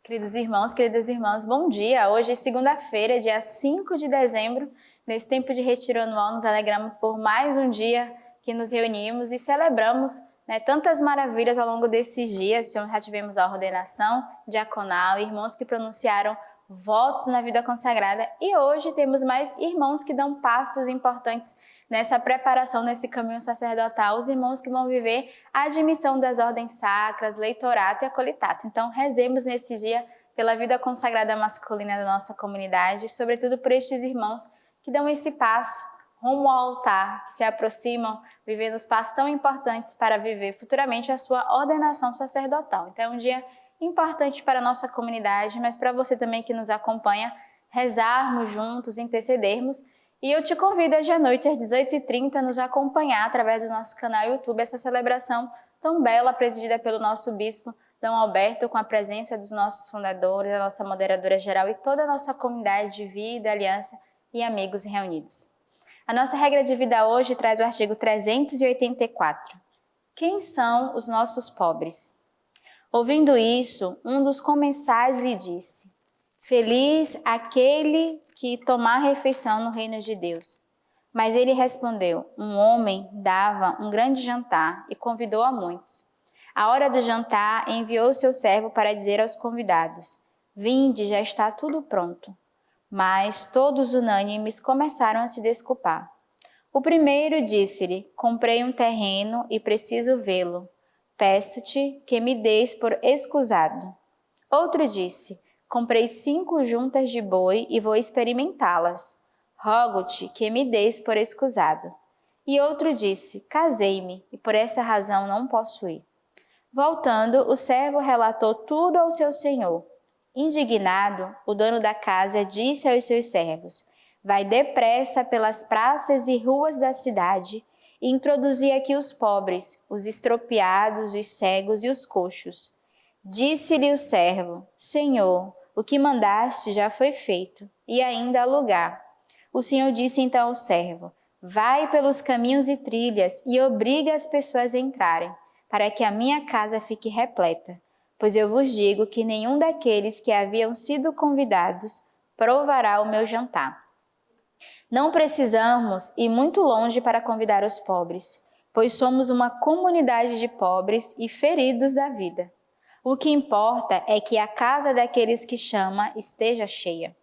Queridos irmãos, queridas irmãs, bom dia! Hoje é segunda-feira, dia 5 de dezembro. Nesse tempo de retiro anual, nos alegramos por mais um dia que nos reunimos e celebramos tantas maravilhas ao longo desses dias. Já tivemos a ordenação diaconal, irmãos que pronunciaram votos na vida consagrada e hoje temos mais irmãos que dão passos importantes nessa preparação, nesse caminho sacerdotal, os irmãos que vão viver a admissão das ordens sacras, leitorato e acolitato. Então, rezemos nesse dia pela vida consagrada masculina da nossa comunidade, sobretudo por estes irmãos que dão esse passo rumo ao altar, que se aproximam, vivendo os passos tão importantes para viver futuramente a sua ordenação sacerdotal. Então, é um dia importante para a nossa comunidade, mas para você também que nos acompanha, rezarmos juntos, intercedermos. E eu te convido hoje à noite, às 18h30, a nos acompanhar através do nosso canal YouTube, essa celebração tão bela, presidida pelo nosso bispo D. Alberto, com a presença dos nossos fundadores, da nossa moderadora geral e toda a nossa comunidade de vida, aliança e amigos reunidos. A nossa regra de vida hoje traz o artigo 384. Quem são os nossos pobres? Ouvindo isso, um dos comensais lhe disse: Feliz aquele que tomar refeição no reino de Deus. Mas ele respondeu: Um homem dava um grande jantar e convidou a muitos. À hora do jantar, enviou seu servo para dizer aos convidados: Vinde, já está tudo pronto. Mas todos unânimes começaram a se desculpar. O primeiro disse-lhe: Comprei um terreno e preciso vê-lo. Peço-te que me deis por escusado. Outro disse: Comprei 5 juntas de boi e vou experimentá-las. Rogo-te que me deis por escusado. E outro disse: Casei-me e por essa razão não posso ir. Voltando, o servo relatou tudo ao seu senhor. Indignado, o dono da casa disse aos seus servos: Vai depressa pelas praças e ruas da cidade e introduzi aqui os pobres, os estropiados, os cegos e os coxos. Disse-lhe o servo: Senhor, o que mandaste já foi feito, e ainda há lugar. O Senhor disse então ao servo: Vai pelos caminhos e trilhas e obriga as pessoas a entrarem, para que a minha casa fique repleta. Pois eu vos digo que nenhum daqueles que haviam sido convidados provará o meu jantar. Não precisamos ir muito longe para convidar os pobres, pois somos uma comunidade de pobres e feridos da vida. O que importa é que a casa daqueles que chama esteja cheia.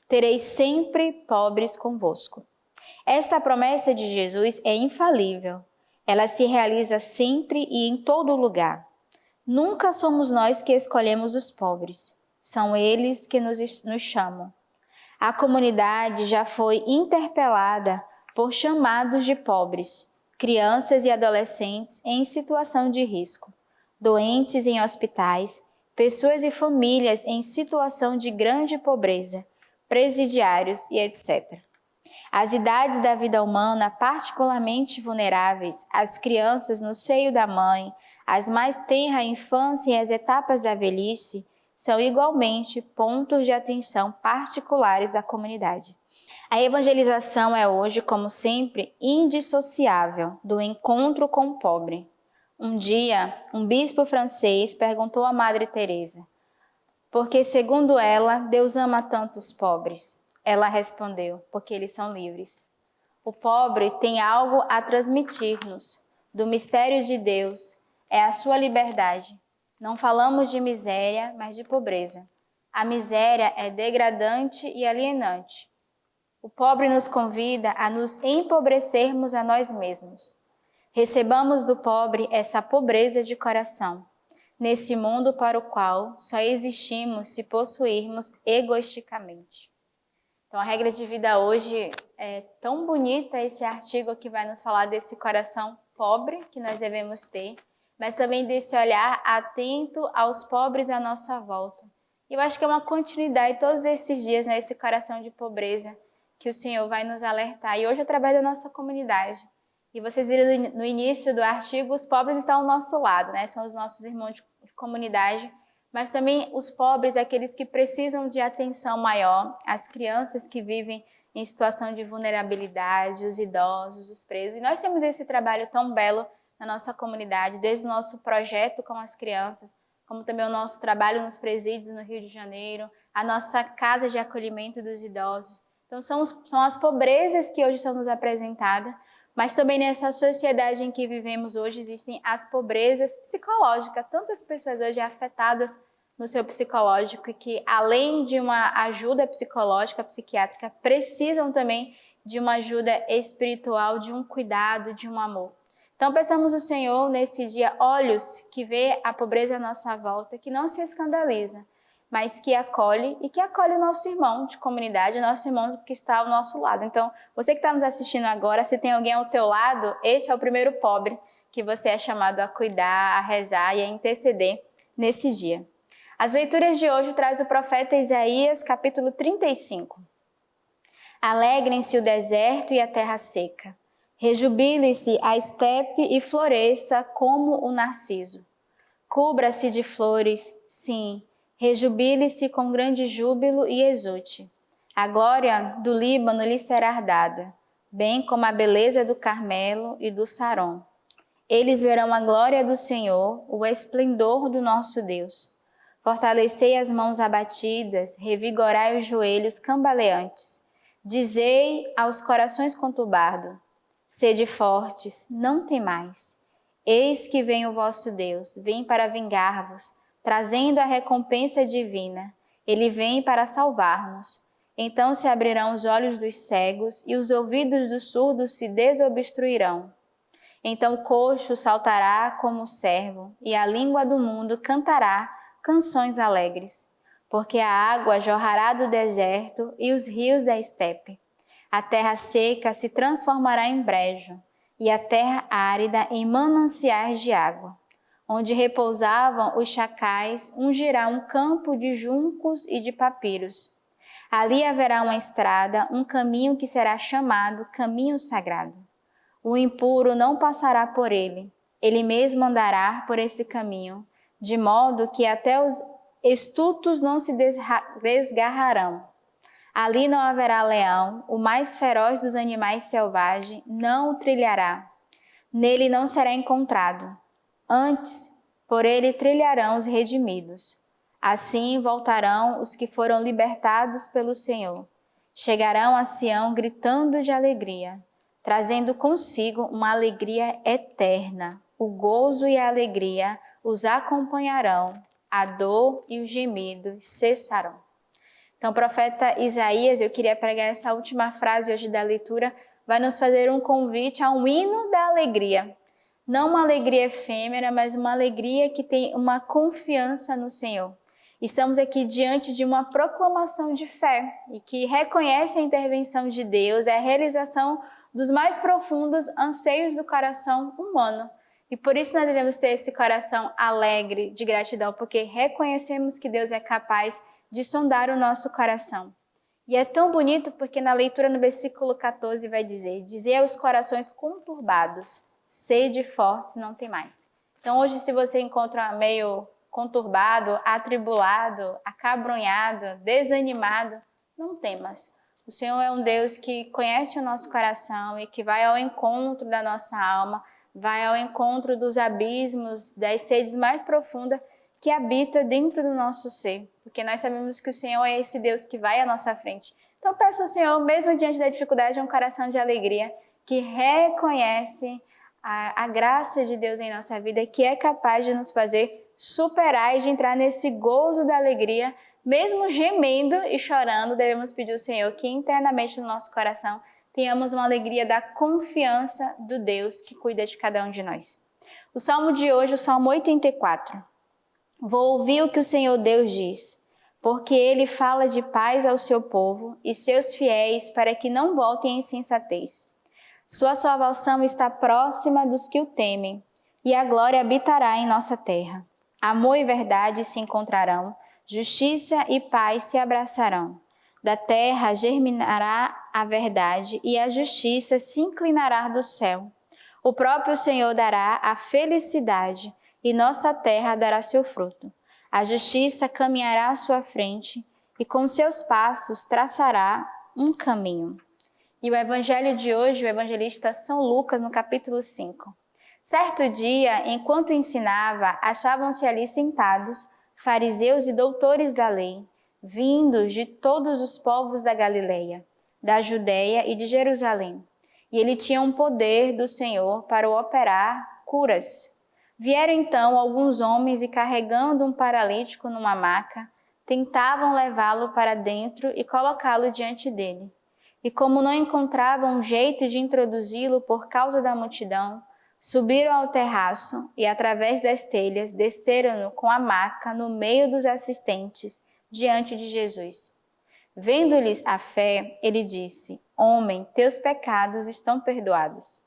Tereis sempre pobres convosco. Esta promessa de Jesus é infalível. Ela se realiza sempre e em todo lugar. Nunca somos nós que escolhemos os pobres. São eles que nos chamam. A comunidade já foi interpelada por chamados de pobres, crianças e adolescentes em situação de risco, doentes em hospitais, pessoas e famílias em situação de grande pobreza, presidiários e etc. As idades da vida humana particularmente vulneráveis, as crianças no seio da mãe, as mais tenra infância e as etapas da velhice, são igualmente pontos de atenção particulares da comunidade. A evangelização é hoje, como sempre, indissociável do encontro com o pobre. Um dia, um bispo francês perguntou à Madre Teresa: porque, segundo ela, Deus ama tanto os pobres? Ela respondeu: porque eles são livres. O pobre tem algo a transmitir-nos do mistério de Deus, é a sua liberdade. Não falamos de miséria, mas de pobreza. A miséria é degradante e alienante. O pobre nos convida a nos empobrecermos a nós mesmos. Recebamos do pobre essa pobreza de coração, nesse mundo para o qual só existimos se possuirmos egoisticamente. Então, a regra de vida hoje é tão bonita, esse artigo que vai nos falar desse coração pobre que nós devemos ter, mas também desse olhar atento aos pobres à nossa volta. E eu acho que é uma continuidade todos esses dias, esse coração de pobreza que o Senhor vai nos alertar. E hoje, através da nossa comunidade. E vocês viram no início do artigo, os pobres estão ao nosso lado, são os nossos irmãos de comunidade, mas também os pobres, aqueles que precisam de atenção maior, as crianças que vivem em situação de vulnerabilidade, os idosos, os presos. E nós temos esse trabalho tão belo na nossa comunidade, desde o nosso projeto com as crianças, como também o nosso trabalho nos presídios no Rio de Janeiro, a nossa casa de acolhimento dos idosos. Então são as pobrezas que hoje são nos apresentadas, mas também nessa sociedade em que vivemos hoje existem as pobrezas psicológicas. Tantas pessoas hoje afetadas no seu psicológico e que, além de uma ajuda psicológica, psiquiátrica, precisam também de uma ajuda espiritual, de um cuidado, de um amor. Então, peçamos ao Senhor, nesse dia, olhos que vê a pobreza à nossa volta, que não se escandaliza, mas que acolhe e que acolhe o nosso irmão de comunidade, o nosso irmão que está ao nosso lado. Então, você que está nos assistindo agora, se tem alguém ao teu lado, esse é o primeiro pobre que você é chamado a cuidar, a rezar e a interceder nesse dia. As leituras de hoje traz o profeta Isaías, capítulo 35. Alegrem-se o deserto e a terra seca. Rejubile-se a estepe e floresça como o narciso. Cubra-se de flores, sim, rejubile-se com grande júbilo e exulte. A glória do Líbano lhe será dada, bem como a beleza do Carmelo e do Saron. Eles verão a glória do Senhor, o esplendor do nosso Deus. Fortalecei as mãos abatidas, revigorai os joelhos cambaleantes. Dizei aos corações conturbados: sede fortes, não temais. Eis que vem o vosso Deus, vem para vingar-vos, trazendo a recompensa divina. Ele vem para salvar-nos. Então se abrirão os olhos dos cegos e os ouvidos dos surdos se desobstruirão. Então o coxo saltará como o servo e a língua do mundo cantará canções alegres, porque a água jorrará do deserto e os rios da estepe. A terra seca se transformará em brejo, e a terra árida em mananciais de água. Onde repousavam os chacais, ungirá um campo de juncos e de papiros. Ali haverá uma estrada, um caminho que será chamado caminho sagrado. O impuro não passará por ele, ele mesmo andará por esse caminho, de modo que até os estutos não se desgarrarão. Ali não haverá leão, o mais feroz dos animais selvagens não o trilhará. Nele não será encontrado. Antes, por ele trilharão os redimidos. Assim voltarão os que foram libertados pelo Senhor. Chegarão a Sião gritando de alegria, trazendo consigo uma alegria eterna. O gozo e a alegria os acompanharão, a dor e o gemido cessarão. Então, o profeta Isaías, eu queria pregar essa última frase hoje da leitura, vai nos fazer um convite a um hino da alegria. Não uma alegria efêmera, mas uma alegria que tem uma confiança no Senhor. Estamos aqui diante de uma proclamação de fé e que reconhece a intervenção de Deus, a realização dos mais profundos anseios do coração humano. E por isso nós devemos ter esse coração alegre de gratidão, porque reconhecemos que Deus é capaz de sondar o nosso coração. E é tão bonito porque na leitura no versículo 14 vai dizer: dizei aos corações conturbados, sede fortes, não temais. Então hoje, se você encontra meio conturbado, atribulado, acabrunhado, desanimado, não temas. O Senhor é um Deus que conhece o nosso coração e que vai ao encontro da nossa alma, vai ao encontro dos abismos, das sedes mais profundas que habita dentro do nosso ser, porque nós sabemos que o Senhor é esse Deus que vai à nossa frente. Então peço ao Senhor, mesmo diante da dificuldade, um coração de alegria, que reconhece a graça de Deus em nossa vida, que é capaz de nos fazer superar e de entrar nesse gozo da alegria, mesmo gemendo e chorando. Devemos pedir ao Senhor que internamente no nosso coração tenhamos uma alegria da confiança do Deus que cuida de cada um de nós. O salmo de hoje, o Salmo 84. Vou ouvir o que o Senhor Deus diz, porque Ele fala de paz ao seu povo e seus fiéis para que não voltem à insensatez. Sua salvação está próxima dos que o temem, e a glória habitará em nossa terra. Amor e verdade se encontrarão, justiça e paz se abraçarão. Da terra germinará a verdade e a justiça se inclinará do céu. O próprio Senhor dará a felicidade e nossa terra dará seu fruto. A justiça caminhará à sua frente e com seus passos traçará um caminho. E o evangelho de hoje, o evangelista São Lucas, no capítulo 5. Certo dia, enquanto ensinava, achavam-se ali sentados fariseus e doutores da lei, vindos de todos os povos da Galileia, da Judéia e de Jerusalém. E ele tinha um poder do Senhor para operar curas. Vieram então alguns homens e, carregando um paralítico numa maca, tentavam levá-lo para dentro e colocá-lo diante dele. E como não encontravam um jeito de introduzi-lo por causa da multidão, subiram ao terraço e, através das telhas, desceram-no com a maca no meio dos assistentes, diante de Jesus. Vendo-lhes a fé, ele disse: Homem, teus pecados estão perdoados.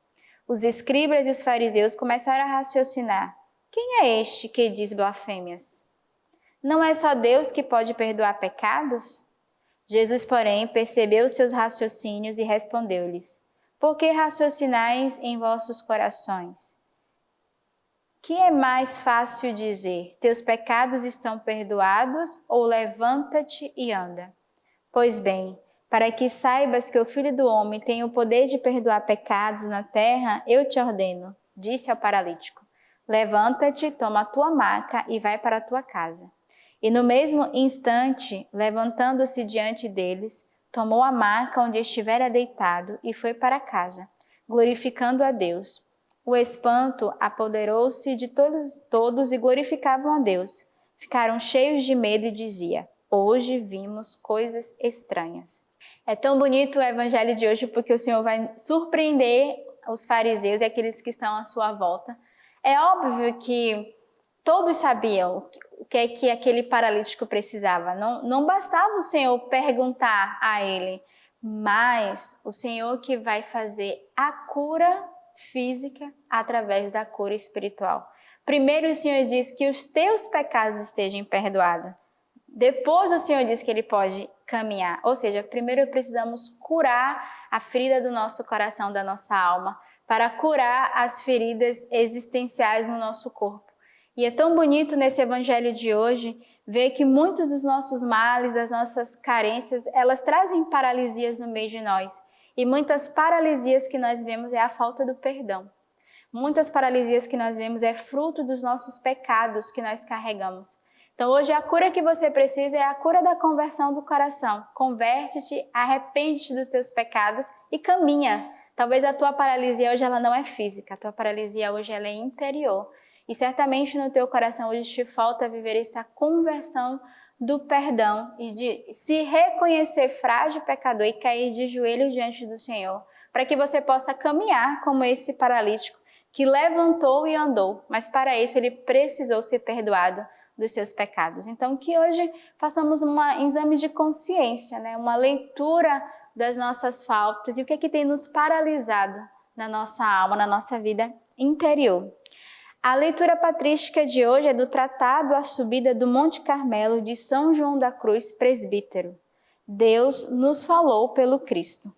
Os escribas e os fariseus começaram a raciocinar: Quem é este que diz blasfêmias? Não é só Deus que pode perdoar pecados? Jesus, porém, percebeu os seus raciocínios e respondeu-lhes: Por que raciocinais em vossos corações? Que é mais fácil dizer: Teus pecados estão perdoados, ou levanta-te e anda? Pois bem, para que saibas que o Filho do Homem tem o poder de perdoar pecados na terra, eu te ordeno, disse ao paralítico: Levanta-te, toma a tua maca e vai para a tua casa. E no mesmo instante, levantando-se diante deles, tomou a maca onde estivera deitado e foi para casa, glorificando a Deus. O espanto apoderou-se de todos e glorificavam a Deus. Ficaram cheios de medo e diziam: Hoje vimos coisas estranhas. É tão bonito o evangelho de hoje porque o Senhor vai surpreender os fariseus e aqueles que estão à sua volta. É óbvio que todos sabiam o que é que aquele paralítico precisava. Não bastava o Senhor perguntar a ele, mas o Senhor que vai fazer a cura física através da cura espiritual. Primeiro o Senhor diz que os teus pecados estejam perdoados. Depois o Senhor diz que Ele pode caminhar. Ou seja, primeiro precisamos curar a ferida do nosso coração, da nossa alma, para curar as feridas existenciais no nosso corpo. E é tão bonito nesse evangelho de hoje ver que muitos dos nossos males, das nossas carências, elas trazem paralisias no meio de nós. E muitas paralisias que nós vemos é a falta do perdão. Muitas paralisias que nós vemos é fruto dos nossos pecados que nós carregamos. Então hoje a cura que você precisa é a cura da conversão do coração. Converte-te, arrepende-te dos teus pecados e caminha. Talvez a tua paralisia hoje ela não é física, a tua paralisia hoje ela é interior. E certamente no teu coração hoje te falta viver essa conversão do perdão e de se reconhecer frágil pecador e cair de joelhos diante do Senhor, para que você possa caminhar como esse paralítico que levantou e andou, mas para isso ele precisou ser perdoado dos seus pecados. Então que hoje façamos um exame de consciência, né? Uma leitura das nossas faltas e o que é que tem nos paralisado na nossa alma, na nossa vida interior. A leitura patrística de hoje é do Tratado A Subida do Monte Carmelo de São João da Cruz, presbítero. Deus nos falou pelo Cristo.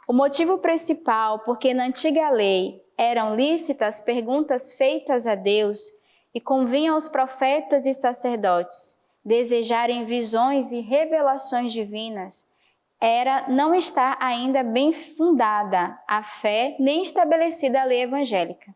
O motivo principal porque na antiga lei eram lícitas perguntas feitas a Deus e convinha aos profetas e sacerdotes desejarem visões e revelações divinas, era não estar ainda bem fundada a fé nem estabelecida a lei evangélica.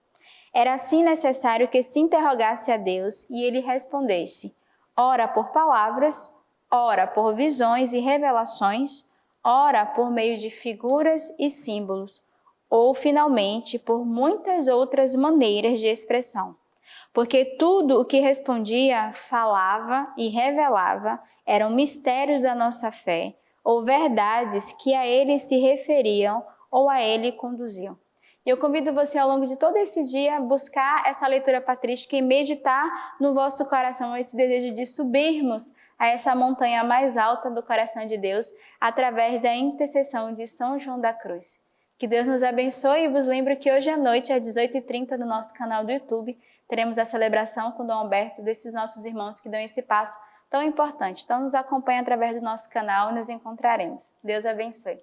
Era assim necessário que se interrogasse a Deus e ele respondesse, ora por palavras, ora por visões e revelações, ora por meio de figuras e símbolos, ou finalmente por muitas outras maneiras de expressão. Porque tudo o que respondia, falava e revelava eram mistérios da nossa fé, ou verdades que a ele se referiam ou a ele conduziam. E eu convido você ao longo de todo esse dia a buscar essa leitura patrística e meditar no vosso coração esse desejo de subirmos a essa montanha mais alta do coração de Deus através da intercessão de São João da Cruz. Que Deus nos abençoe e vos lembro que hoje à noite, às 18h30, no nosso canal do YouTube, teremos a celebração com Dom Alberto desses nossos irmãos que dão esse passo tão importante. Então nos acompanhe através do nosso canal e nos encontraremos. Deus abençoe.